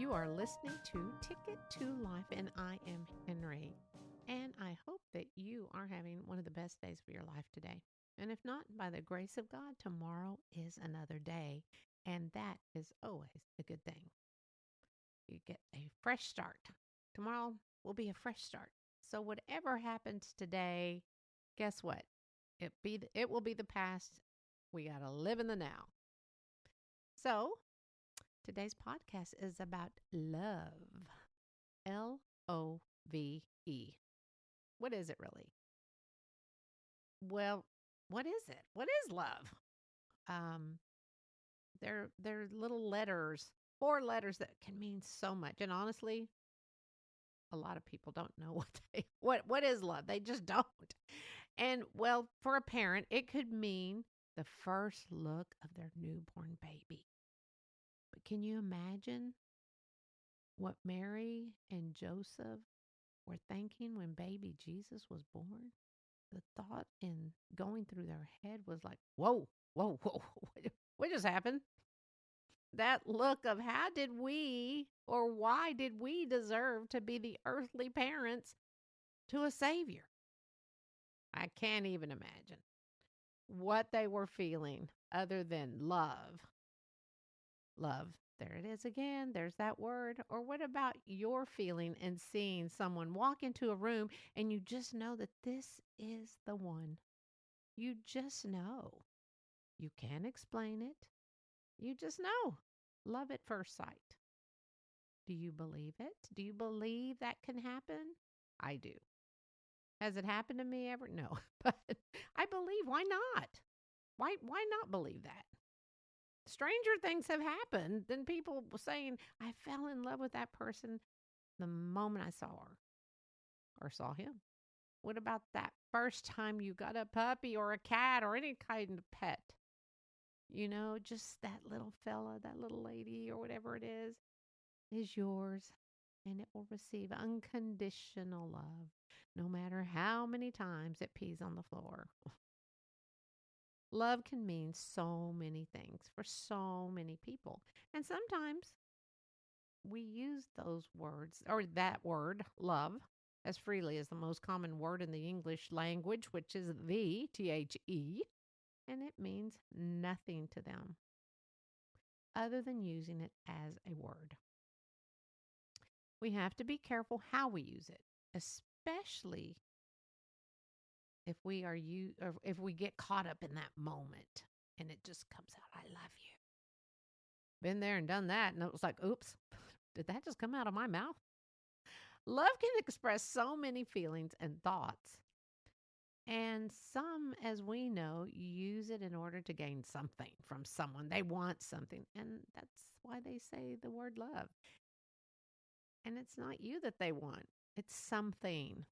You are listening to Ticket to Life, and I am Henrie. And I hope that you are having one of the best days of your life today. And if not, by the grace of God, tomorrow is another day. And that is always a good thing. You get a fresh start. Tomorrow will be a fresh start. So, whatever happens today, guess what? It will be the past. We got to live in the now. So, today's podcast is about love. LOVE. What is it really? Well, what is it? What is love? Um, they're little letters, four letters that can mean so much. And honestly, a lot of people don't know what is love. They just don't. And well, for a parent, it could mean the first look of their newborn baby. But can you imagine what Mary and Joseph were thinking when baby Jesus was born? The thought in going through their head was like, whoa, whoa, whoa, what just happened? That look of how did we or why did we deserve to be the earthly parents to a Savior? I can't even imagine what they were feeling other than love. Love. There it is again. There's that word. Or what about your feeling and seeing someone walk into a room and you just know that this is the one? You just know. You can't explain it. You just know. Love at first sight. Do you believe it? Do you believe that can happen? I do. Has it happened to me ever? No. But I believe. Why not? Why not believe that? Stranger things have happened than people saying, I fell in love with that person the moment I saw her or saw him. What about that first time you got a puppy or a cat or any kind of pet? You know, just that little fella, that little lady, or whatever it is yours. And it will receive unconditional love, no matter how many times it pees on the floor. Love can mean so many things for so many people. And sometimes we use those words, or that word, love, as freely as the most common word in the English language, which is the, and it means nothing to them other than using it as a word. We have to be careful how we use it, especially or if we get caught up in that moment and it just comes out, I love you. Been there and done that, and it was like, oops, did that just come out of my mouth? Love can express so many feelings and thoughts. And some, as we know, use it in order to gain something from someone. They want something. And that's why they say the word love. And it's not you that they want, it's something.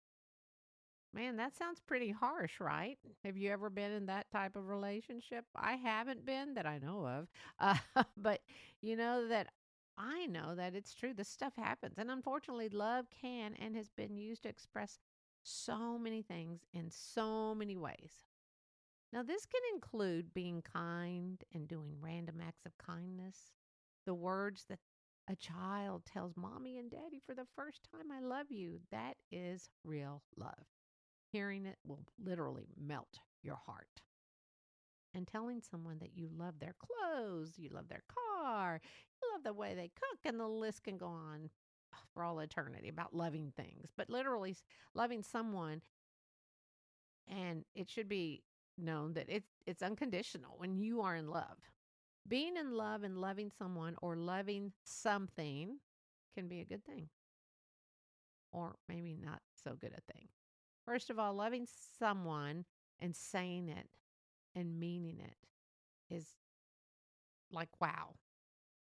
Man, that sounds pretty harsh, right? Have you ever been in that type of relationship? I haven't been that I know of. But you know that I know that it's true. This stuff happens. And unfortunately, love can and has been used to express so many things in so many ways. Now, this can include being kind and doing random acts of kindness. The words that a child tells mommy and daddy for the first time, I love you. That is real love. Hearing it will literally melt your heart. And telling someone that you love their clothes, you love their car, you love the way they cook, and the list can go on for all eternity about loving things. But literally loving someone, and it should be known that it's unconditional when you are in love. Being in love and loving someone or loving something can be a good thing, or maybe not so good a thing. First of all, loving someone and saying it and meaning it is like wow,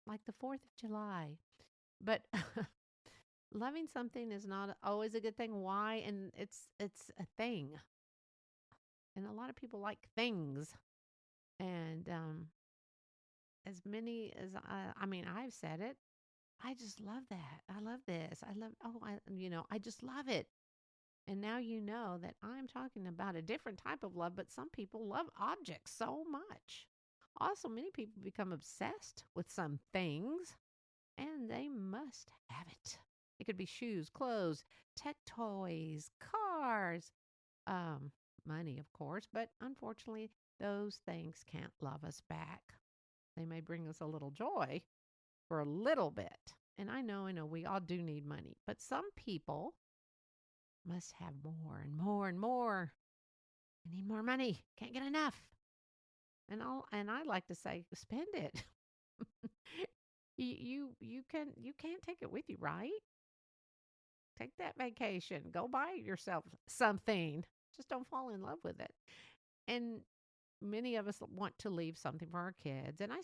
like the 4th of July. But loving something is not always a good thing. Why? And it's a thing. And a lot of people like things. And as many as I mean, I've said it. I just love that. I love this. I just love it. And now you know that I'm talking about a different type of love, but some people love objects so much. Also, many people become obsessed with some things. and they must have it. It could be shoes, clothes, tech toys, cars, um, money, of course, but unfortunately, those things can't love us back. They may bring us a little joy for a little bit. And I know, we all do need money, but some people must have more and more and more. I need more money. Can't get enough. And I like to say, spend it. You can't take it with you, right? Take that vacation. Go buy yourself something. Just don't fall in love with it. And many of us want to leave something for our kids, and I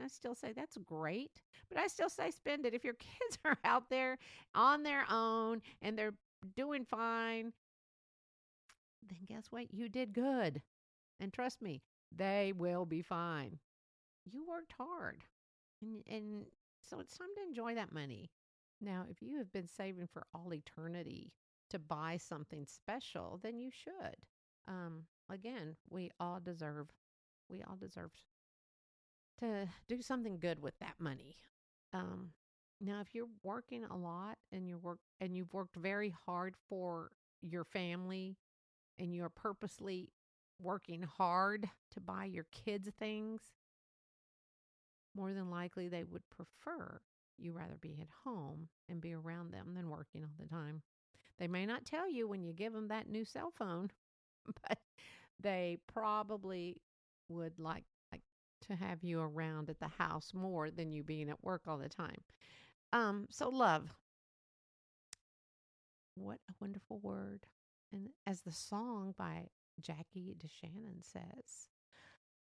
still say that's great, but I still say spend it. If your kids are out there on their own and they're doing fine, then guess what? You did good. And trust me, they will be fine. You worked hard. And so it's time to enjoy that money. Now, if you have been saving for all eternity to buy something special, then you should. Again, we all deserve to do something good with that money. Um, Now, if you're working a lot and you've worked very hard for your family and you're purposely working hard to buy your kids things, more than likely they would prefer you rather be at home and be around them than working all the time. They may not tell you when you give them that new cell phone, but they probably would like to have you around at the house more than you being at work all the time. So love, what a wonderful word. And as the song by Jackie DeShannon says,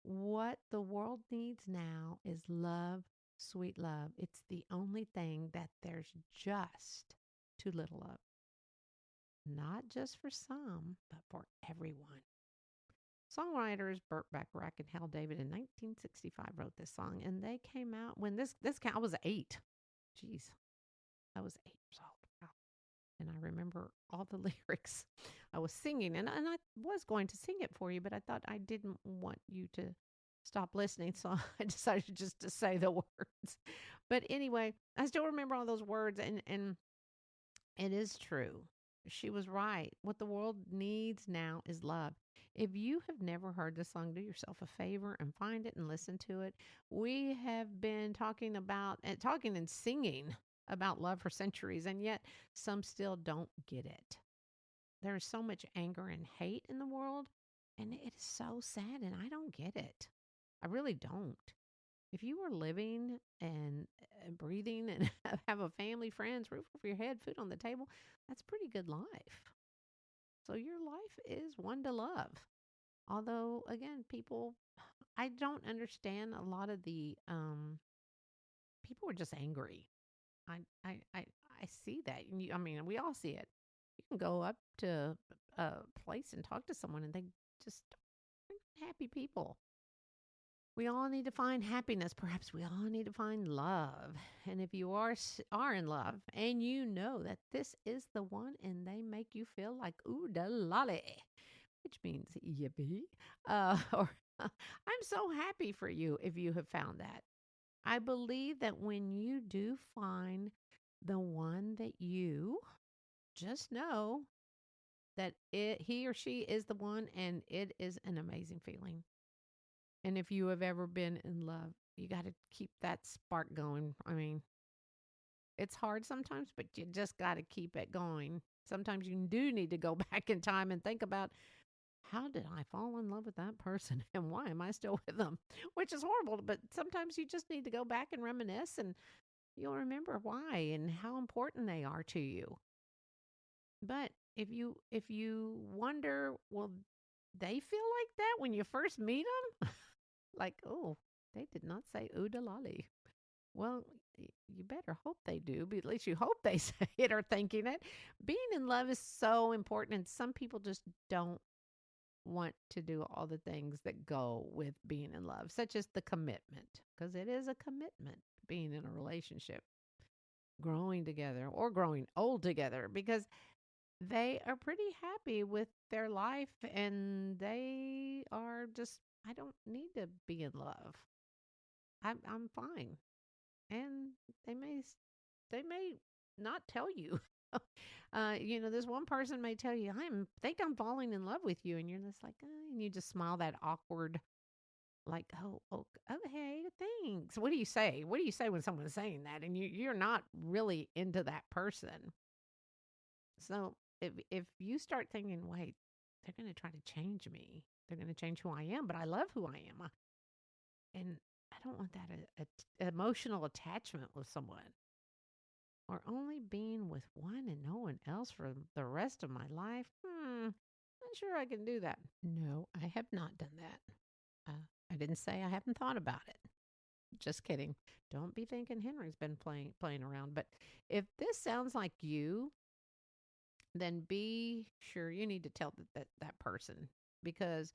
what the world needs now is love, sweet love. It's the only thing that there's just too little of. Not just for some, but for everyone. Songwriters Burt Bacharach and Hal David in 1965 wrote this song, and they came out when I was 8. Jeez, I was 8 years old. Wow. And I remember all the lyrics. I was singing, and I was going to sing it for you, but I thought I didn't want you to stop listening, so I decided just to say the words. But anyway, I still remember all those words, and it is true. She was right. What the world needs now is love. If you have never heard this song, do yourself a favor and find it and listen to it. We have been talking and singing about love for centuries, and yet some still don't get it. There is so much anger and hate in the world, and it is so sad, and I don't get it. I really don't. If you are living and breathing and have a family, friends, roof over your head, food on the table, that's a pretty good life. So your life is one to love. Although, again, I don't understand a lot of the people are just angry. I, I, I, I see that. I mean, we all see it. You can go up to a place and talk to someone, and they just aren't happy people. We all need to find happiness. Perhaps we all need to find love. And if you are in love and you know that this is the one and they make you feel like ooh da lolly, which means yippee, or I'm so happy for you if you have found that. I believe that when you do find the one that you just know that he or she is the one, and it is an amazing feeling. And if you have ever been in love, you got to keep that spark going. I mean, it's hard sometimes, but you just got to keep it going. Sometimes you do need to go back in time and think about how did I fall in love with that person and why am I still with them? Which is horrible, but sometimes you just need to go back and reminisce and you'll remember why and how important they are to you. But if you wonder, well, they feel like that when you first meet them? Like, oh, they did not say ooh da lolly. Well, you better hope they do, but at least you hope they say it or thinking it. Being in love is so important, and some people just don't want to do all the things that go with being in love, such as the commitment, because it is a commitment being in a relationship, growing together or growing old together, because they are pretty happy with their life and they are just, I don't need to be in love. I'm fine. and they may they may not tell you. This one person may tell you, think I'm falling in love with you, and you're just like, and you just smile that awkward, like, oh, okay, thanks. What do you say? What do you say when someone's saying that, and you're not really into that person? So if you start thinking, wait, they're going to try to change me, they're going to change who I am, but I love who I am, and I don't want that emotional attachment with someone, or only being with one and no one else for the rest of my life. Not sure I can do that. No, I have not done that. I didn't say I haven't thought about it. Just kidding. Don't be thinking Henry's been playing around. But if this sounds like you, then be sure you need to tell that person, because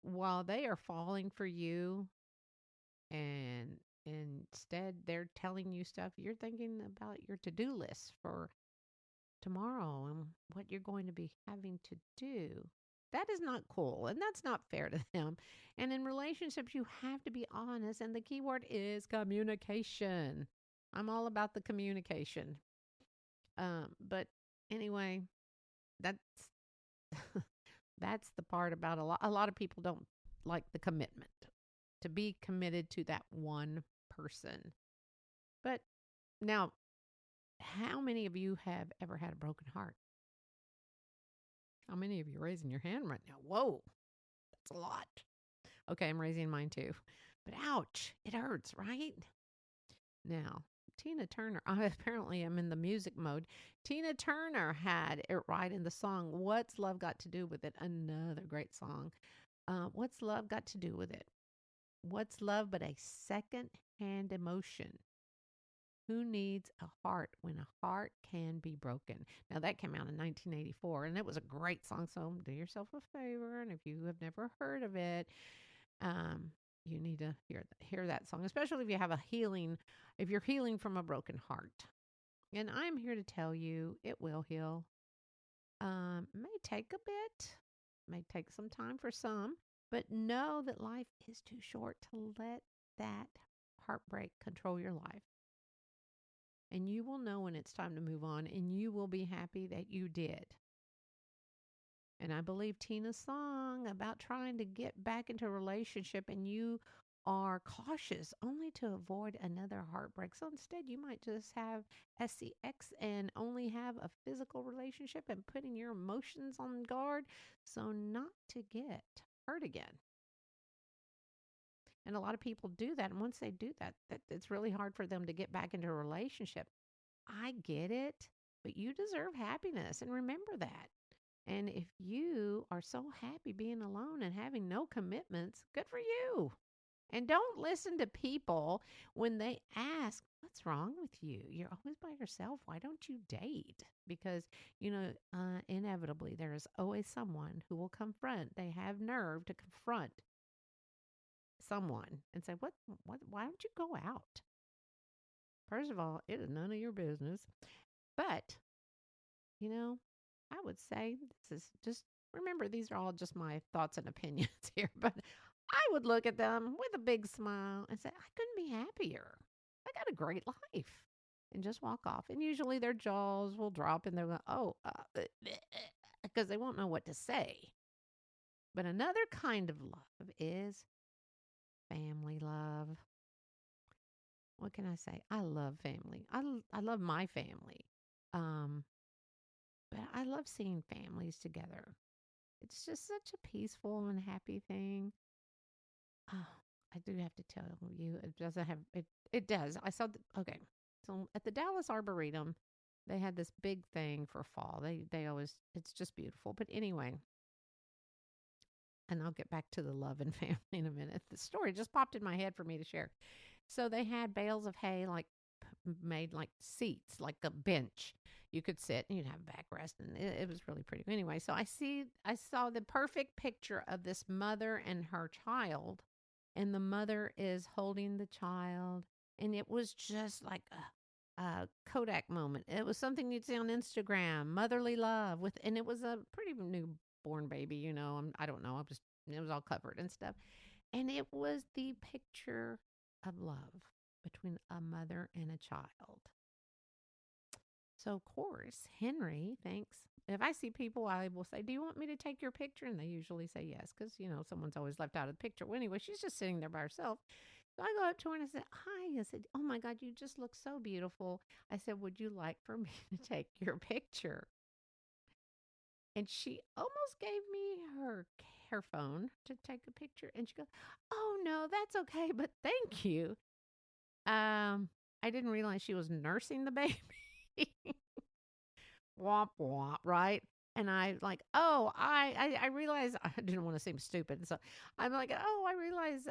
while they are falling for you, and instead they're telling you stuff, you're thinking about your to-do list for tomorrow and what you're going to be having to do. That is not cool, and that's not fair to them. And in relationships, you have to be honest, and the key word is communication. I'm all about the communication. But anyway, that's that's the part about a lot of people don't like the commitment, to be committed to that one person. But now, how many of you have ever had a broken heart? How many of you are raising your hand right now? Whoa, that's a lot. Okay, I'm raising mine too. But ouch, it hurts, right? Now, Tina Turner, I apparently am in the music mode. Tina Turner had it right in the song, What's Love Got to Do with It? Another great song. What's love got to do with it? What's love but a second hand emotion? Who needs a heart when a heart can be broken? Now, that came out in 1984, and it was a great song. So, do yourself a favor. And if you have never heard of it, you need to hear that song, especially if you have if you're healing from a broken heart. And I'm here to tell you it will heal. May take a bit, may take some time for some, but know that life is too short to let that heartbreak control your life. And you will know when it's time to move on, and you will be happy that you did. And I believe Tina's song about trying to get back into a relationship, and you are cautious only to avoid another heartbreak. So instead, you might just have SCX and only have a physical relationship, and putting your emotions on guard so not to get hurt again. And a lot of people do that. And once they do that, it's really hard for them to get back into a relationship. I get it, but you deserve happiness. And remember that. And if you are so happy being alone and having no commitments, good for you. And don't listen to people when they ask, what's wrong with you? You're always by yourself. Why don't you date? Because, inevitably, there is always someone who will confront. They have nerve to confront someone and say, why don't you go out? First of all, it is none of your business. But, I would say this is just, remember, these are all just my thoughts and opinions here, but I would look at them with a big smile and say, I couldn't be happier. I got a great life. And just walk off. And usually their jaws will drop and they'll go, because they won't know what to say. But another kind of love is family love. What can I say? I love family. I love my family. But I love seeing families together. It's just such a peaceful and happy thing. Oh, I do have to tell you, it doesn't have it. It does. I saw. Okay, so at the Dallas Arboretum, they had this big thing for fall. They always. It's just beautiful. But anyway, and I'll get back to the love and family in a minute. The story just popped in my head for me to share. So they had bales of hay, like made like seats, like a bench. You could sit and you'd have a backrest, and it was really pretty. Anyway, so I saw the perfect picture of this mother and her child, and the mother is holding the child, and it was just like a Kodak moment. It was something you'd see on Instagram, motherly love and it was a pretty newborn baby. I don't know. It was all covered and stuff, and it was the picture of love. between a mother and a child. So, of course, Henry thinks if I see people, I will say, "Do you want me to take your picture?" And they usually say yes because, someone's always left out of the picture. Well, anyway, she's just sitting there by herself. So I go up to her and I said, "Hi." I said, "Oh my God, you just look so beautiful." I said, "Would you like for me to take your picture?" And she almost gave me her phone to take a picture. And she goes, "Oh no, that's okay, but thank you." I didn't realize she was nursing the baby. Womp womp, right? And I like, oh, I realize I didn't want to seem stupid, so I'm like, oh, I realize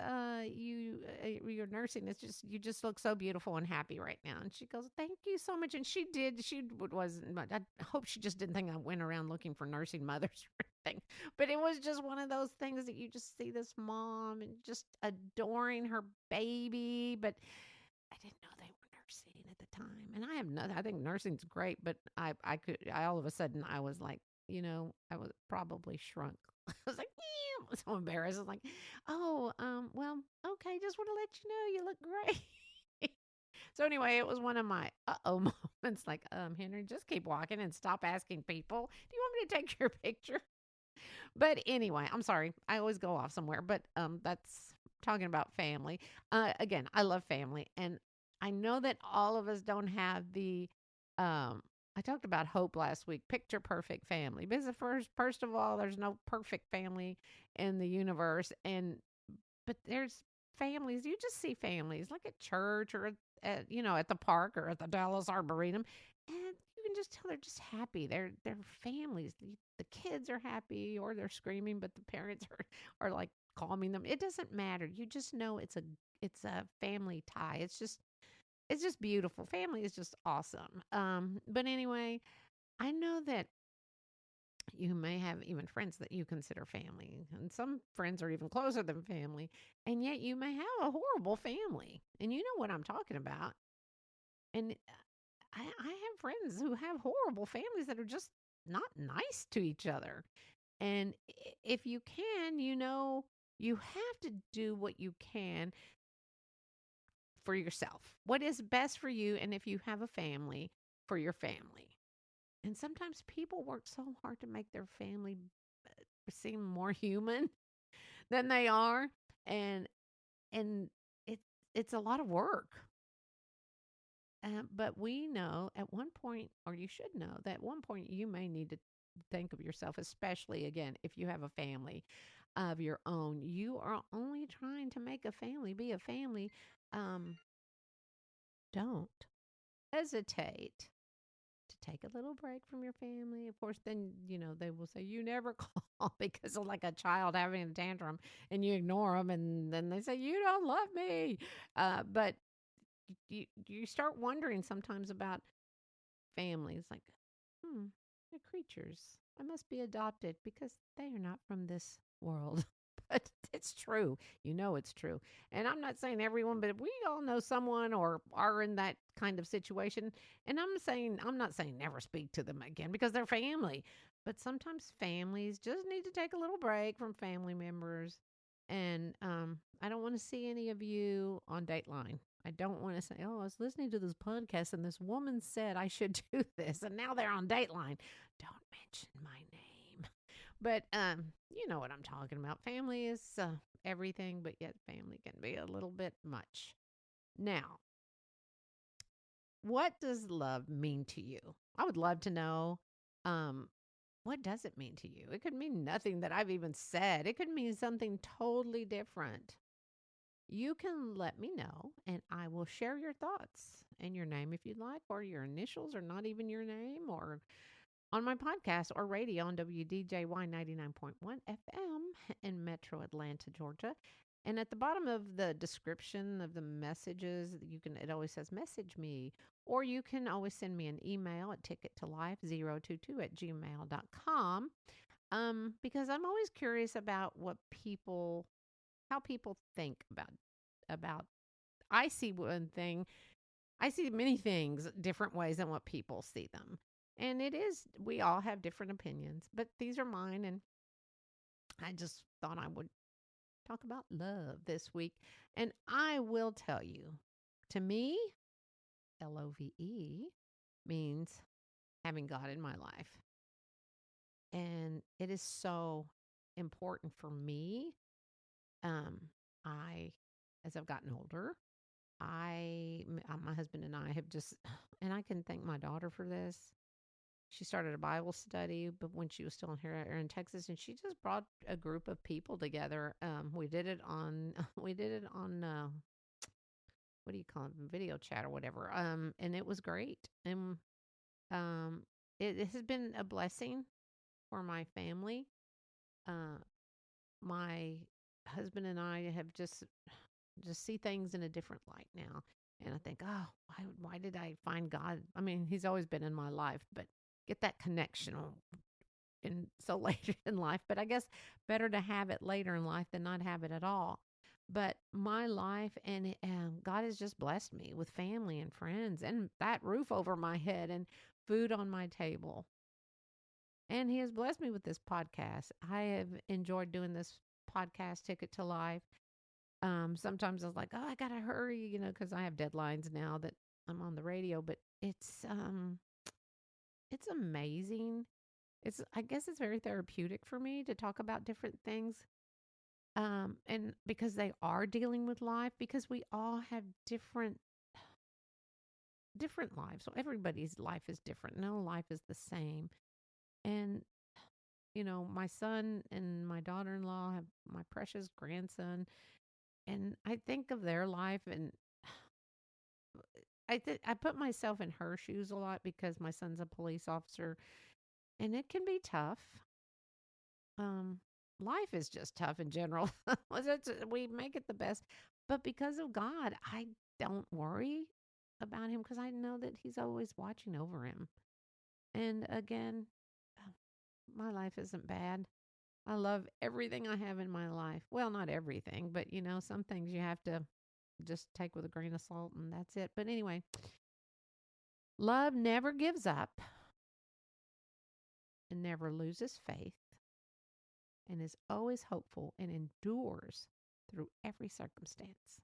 your nursing is just you just look so beautiful and happy right now. And she goes, "Thank you so much." And she did. She wasn't. I hope she just didn't think I went around looking for nursing mothers or anything. But it was just one of those things that you just see this mom and just adoring her baby, but I didn't know they were nursing at the time. And I have nothing. I think nursing's great, but I all of a sudden, I was like, I was probably shrunk. I was like, I was so embarrassed. I was like, oh, well, okay, just want to let you know you look great. So anyway, it was one of my uh-oh moments. Like, Henry, just keep walking and stop asking people, "Do you want me to take your picture?" But anyway, I'm sorry. I always go off somewhere, but that's talking about family. Again, I love family, and I know that all of us don't have the. I talked about hope last week. Picture perfect family, because first of all, there's no perfect family in the universe, but there's families. You just see families like at church or at the park or at the Dallas Arboretum, and you can just tell they're just happy. They're families. The kids are happy or they're screaming, but the parents are like calming them. It doesn't matter. You just know it's a family tie. It's just beautiful. Family is just awesome. But anyway, I know that you may have even friends that you consider family, and some friends are even closer than family, and yet you may have a horrible family. And you know what I'm talking about. And I have friends who have horrible families that are just not nice to each other. And if you can, you have to do what you can for yourself. What is best for you, and if you have a family, for your family. And sometimes people work so hard to make their family seem more human than they are, and and it's a lot of work. But we know at one point, or you should know that at one point you may need to think of yourself, especially again if you have a family of your own. You are only trying to make a family be a family. Um, don't hesitate to take a little break from your family. Of course, then, they will say, "You never call," because of like a child having a tantrum and you ignore them. And then they say, "You don't love me." But you start wondering sometimes about families like, they're creatures. I must be adopted because they are not from this world. But it's true. It's true. And I'm not saying everyone, but we all know someone or are in that kind of situation. And I'm not saying never speak to them again because they're family. But sometimes families just need to take a little break from family members. And I don't want to see any of you on Dateline. I don't want to say, "Oh, I was listening to this podcast and this woman said I should do this, and now they're on Dateline." Don't mention my name. But you know what I'm talking about. Family is everything, but yet family can be a little bit much. Now, what does love mean to you? I would love to know. Um, what does it mean to you? It could mean nothing that I've even said. It could mean something totally different. You can let me know, and I will share your thoughts and your name if you'd like, or your initials, or not even your name, or on my podcast or radio on WDJY 99.1 FM in Metro Atlanta, Georgia. And at the bottom of the description of the messages, it always says message me, or you can always send me an email at tickettolife022@gmail.com. Because I'm always curious about how people think about. I see one thing. I see many things different ways than what people see them. And we all have different opinions, but these are mine. And I just thought I would talk about love this week. And I will tell you To me, LOVE means having God in my life. And it is so important for me. Um, I, as I've gotten older, my husband and I have just, and I can thank my daughter for this. She started a Bible study, but when she was still here in Texas, and she just brought a group of people together. We did it on, what do you call it, video chat or whatever. And it was great. And um, it has been a blessing for my family. Uh, my husband and I have just see things in a different light now. And I think, oh, why did I find God? I mean, He's always been in my life, but get that connection in so later in life. But I guess better to have it later in life than not have it at all. But my life and God has just blessed me with family and friends and that roof over my head and food on my table. And He has blessed me with this podcast. I have enjoyed doing this podcast, Ticket to Life. Sometimes I was like, oh, I gotta hurry, because I have deadlines now that I'm on the radio. But it's amazing. I guess it's very therapeutic for me to talk about different things. And because they are dealing with life, because we all have different lives. So everybody's life is different. No life is the same. And my son and my daughter-in-law have my precious grandson, and I think of their life, and I put myself in her shoes a lot because my son's a police officer, and it can be tough. Um, Life is just tough in general. We make it the best, but because of God, I don't worry about him because I know that He's always watching over him. And again, my life isn't bad. I love everything I have in my life. Well, not everything, but some things you have to just take with a grain of salt and that's it. But anyway, love never gives up and never loses faith and is always hopeful and endures through every circumstance.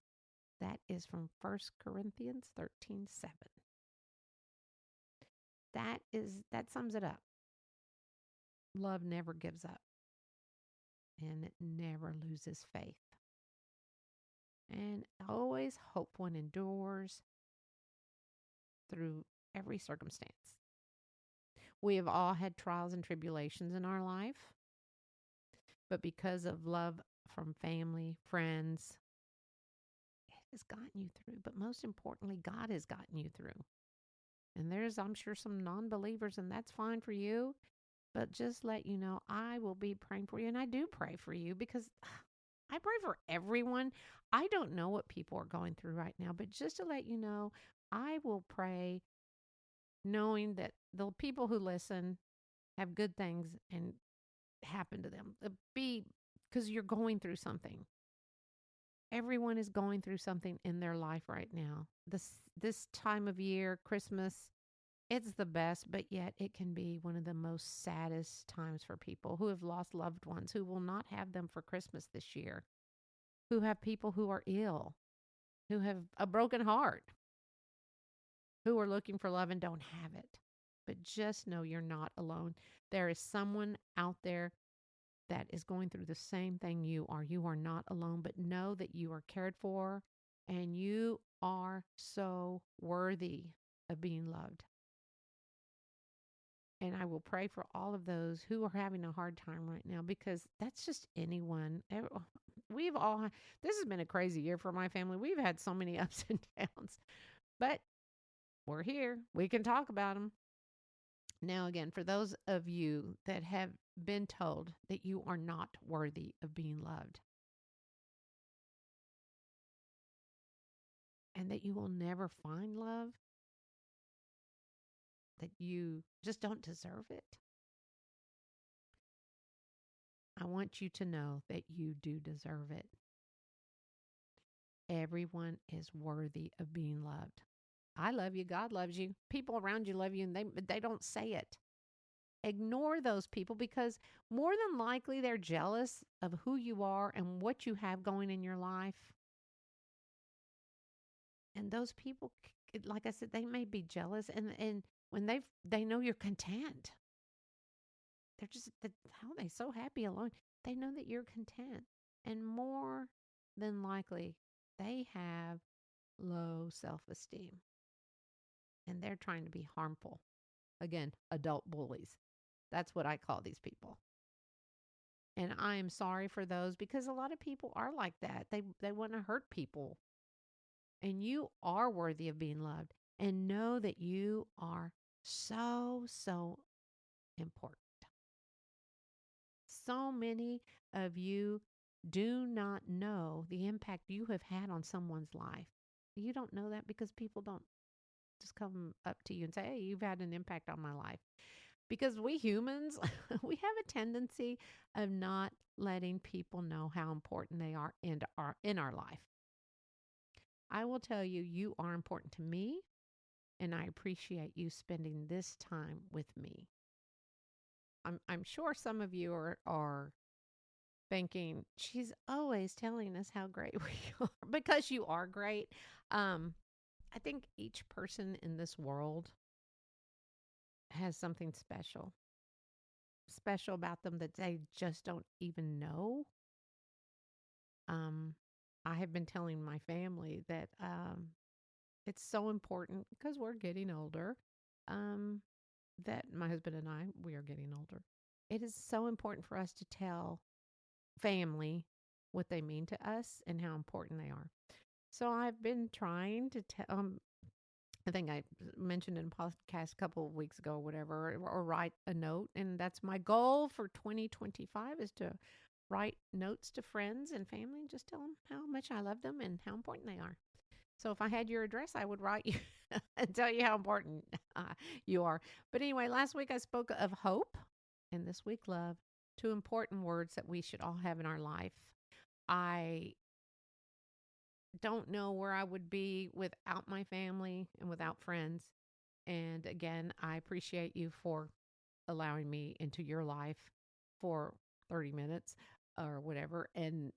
That is from 1 Corinthians 13:7. That sums it up. Love never gives up and it never loses faith. And always hopeful and endures through every circumstance. We have all had trials and tribulations in our life, but because of love from family, friends, it has gotten you through. But most importantly, God has gotten you through. And there's, I'm sure, some non believers, and that's fine for you. But just let you know, I will be praying for you. And I do pray for you because I pray for everyone. I don't know what people are going through right now, but just to let you know, I will pray knowing that the people who listen have good things and happen to them. Because you're going through something. Everyone is going through something in their life right now. This time of year, Christmas, it's the best, but yet it can be one of the most saddest times for people who have lost loved ones, who will not have them for Christmas this year, who have people who are ill, who have a broken heart, who are looking for love and don't have it. But just know you're not alone. There is someone out there that is going through the same thing you are. You are not alone, but know that you are cared for and you are so worthy of being loved. And I will pray for all of those who are having a hard time right now because that's just anyone. This has been a crazy year for my family. We've had so many ups and downs, but we're here. We can talk about them. Now, again, for those of you that have been told that you are not worthy of being loved and that you will never find love, that you just don't deserve it, I want you to know that you do deserve it. Everyone is worthy of being loved. I love you. God loves you. People around you love you, and they don't say it. Ignore those people because more than likely they're jealous of who you are and what you have going in your life. And those people, like I said, they may be jealous, and when they know you're content, they're just how are they so happy alone? They know that you're content, and more than likely, they have low self-esteem, and they're trying to be harmful. Again, adult bullies. That's what I call these people. And I am sorry for those because a lot of people are like that. They want to hurt people. And you are worthy of being loved. And know that you are so important. So many of you do not know the impact you have had on someone's life. You don't know that because people don't just come up to you and say, "Hey, you've had an impact on my life." Because we humans, we have a tendency of not letting people know how important they are in our life. I will tell you, you are important to me, and I appreciate you spending this time with me. I'm sure some of you are thinking, she's always telling us how great we are because you are great. I think each person in this world has something special about them that they just don't even know. Um, I have been telling my family that it's so important because we're getting older. Um, that my husband and I, we are getting older. It is so important for us to tell family what they mean to us and how important they are. So I've been trying to tell. I think I mentioned in a podcast a couple of weeks ago, or whatever, or write a note, and that's my goal for 2025 is to write notes to friends and family and just tell them how much I love them and how important they are. So if I had your address, I would write you and tell you how important you are. But anyway, last week I spoke of hope, and this week love, two important words that we should all have in our life. I don't know where I would be without my family and without friends. And again, I appreciate you for allowing me into your life for 30 minutes or whatever. And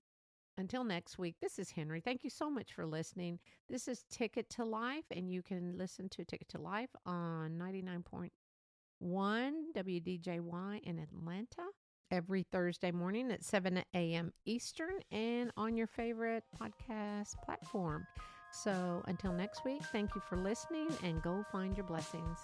until next week, this is Henrie. Thank you so much for listening. This is Ticket to Life, and you can listen to Ticket to Life on 99.1 WDJY in Atlanta every Thursday morning at 7 a.m. Eastern and on your favorite podcast platform. So until next week, thank you for listening and go find your blessings.